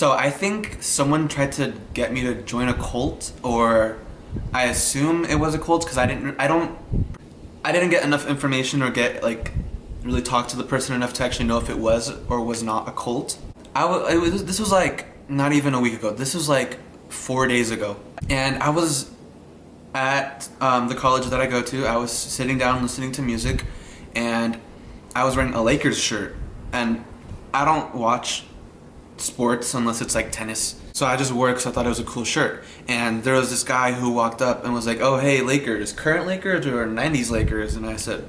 So I think someone tried to get me to join a cult, or I assume it was a cult because I didn't get enough information or get like really talk to the person enough to actually know if it was or was not a cult. This was like not even a week ago. This was like 4 days ago, and I was at the college that I go to. I was sitting down listening to music, and I was wearing a Lakers shirt, and I don't watch sports unless it's like tennis. So I just wore it because I thought it was a cool shirt. And there was this guy who walked up and was like, "Oh, hey, Lakers, current Lakers or 90s Lakers?" And I said,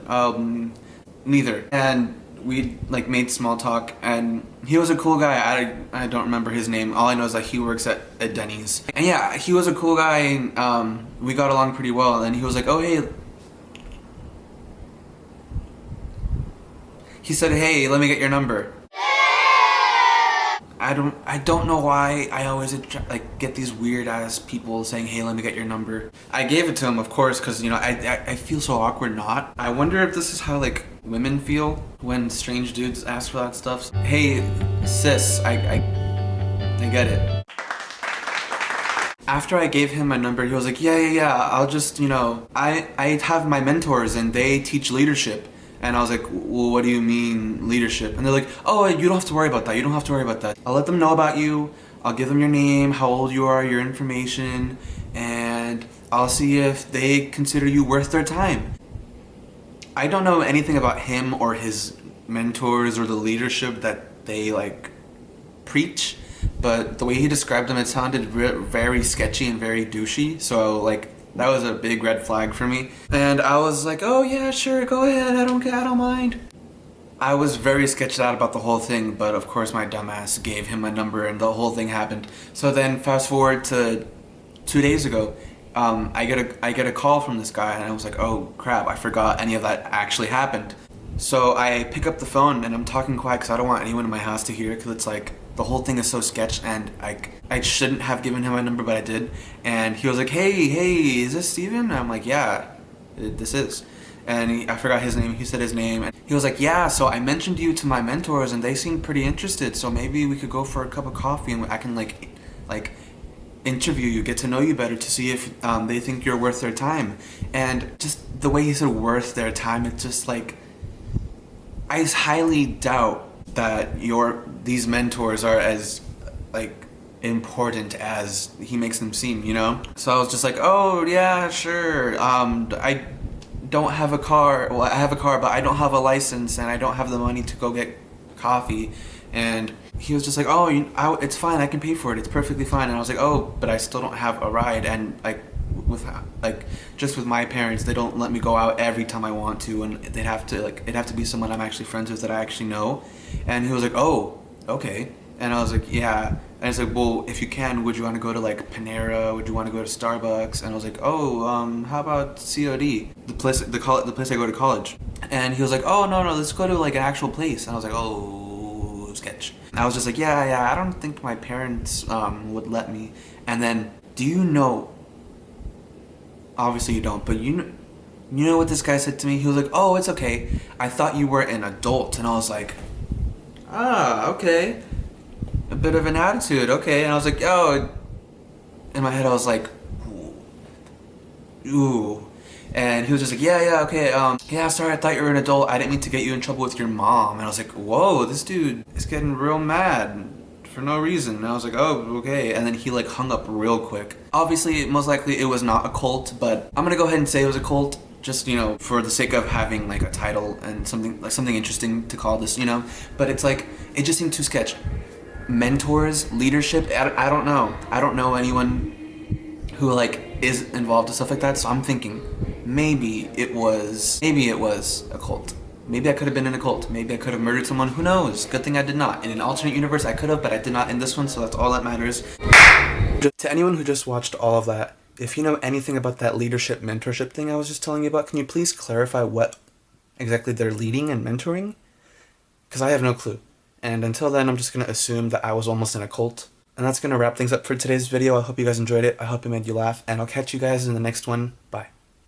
neither. And we like made small talk, and he was a cool guy. I don't remember his name. All I know is that he works at Denny's. And yeah, he was a cool guy, and we got along pretty well. And then he was like, "Oh, hey," he said, "Hey, let me get your number." I don't know why I always like get these weird ass people saying, "Hey, let me get your number." I gave it to him, of course, because you know I feel so awkward not. I wonder if this is how like women feel when strange dudes ask for that stuff. Hey, sis, I get it. After I gave him my number, he was like, yeah, I'll just, you know, I have my mentors and they teach leadership. And I was like, "Well, what do you mean leadership?" And they're like, "Oh, you don't have to worry about that. You don't have to worry about that. I'll let them know about you. I'll give them your name, how old you are, your information, and I'll see if they consider you worth their time." I don't know anything about him or his mentors or the leadership that they like preach, but the way he described them, it sounded very sketchy and very douchey. So like, that was a big red flag for me. And I was like, "Oh yeah, sure, go ahead, I don't mind." I was very sketched out about the whole thing, but of course my dumbass gave him my number and the whole thing happened. So then fast forward to 2 days ago, I get a call from this guy, and I was like, "Oh crap, I forgot any of that actually happened." So I pick up the phone and I'm talking quiet because I don't want anyone in my house to hear it, because it's like the whole thing is so sketch, and I shouldn't have given him my number, but I did. And he was like, hey, is this Steven? And I'm like, "Yeah, this is." And I forgot his name. He said his name, and he was like, "Yeah, so I mentioned you to my mentors and they seemed pretty interested, so maybe we could go for a cup of coffee and I can like interview you, get to know you better to see if they think you're worth their time." And just the way he said worth their time, it's just like, I highly doubt that these mentors are as like important as he makes them seem, you know? So I was just like, "Oh yeah, sure. I don't have a car. Well, I have a car, but I don't have a license and I don't have the money to go get coffee." And he was just like, "Oh, it's fine. I can pay for it. It's perfectly fine." And I was like, "Oh, but I still don't have a ride, and just with my parents, they don't let me go out every time I want to, and it'd have to be someone I'm actually friends with that I actually know." And he was like, "Oh, okay." And I was like, "Yeah." And I was like, "Well, if you can, would you want to go to like Panera? Would you want to go to Starbucks?" And I was like, "Oh, how about COD, the place I go to college?" And he was like, "Oh, no, let's go to like an actual place." And I was like, "Oh, sketch." And I was just like, yeah, I don't think my parents would let me." And then, do you know? Obviously you don't, but you know what this guy said to me? He was like, "Oh, it's okay. I thought you were an adult." And I was like, "Ah, okay. A bit of an attitude, okay." And I was like, "Oh," in my head I was like, "Ooh." And he was just like, "Yeah, okay, yeah, sorry, I thought you were an adult. I didn't mean to get you in trouble with your mom." And I was like, "Whoa, this dude is getting real mad for no reason." And I was like, "Oh, okay." And then he like hung up real quick. Obviously, most likely it was not a cult, but I'm gonna go ahead and say it was a cult, just, you know, for the sake of having like a title and something interesting to call this, you know. But it's like, it just seemed too sketch. Mentors, leadership, I don't know. I don't know anyone who like is involved in stuff like that, so I'm thinking maybe it was a cult. Maybe I could have been in a cult. Maybe I could have murdered someone. Who knows? Good thing I did not. In an alternate universe, I could have, but I did not in this one, so that's all that matters. To anyone who just watched all of that, if you know anything about that leadership mentorship thing I was just telling you about, can you please clarify what exactly they're leading and mentoring? Because I have no clue. And until then, I'm just going to assume that I was almost in a cult. And that's going to wrap things up for today's video. I hope you guys enjoyed it. I hope it made you laugh. And I'll catch you guys in the next one. Bye.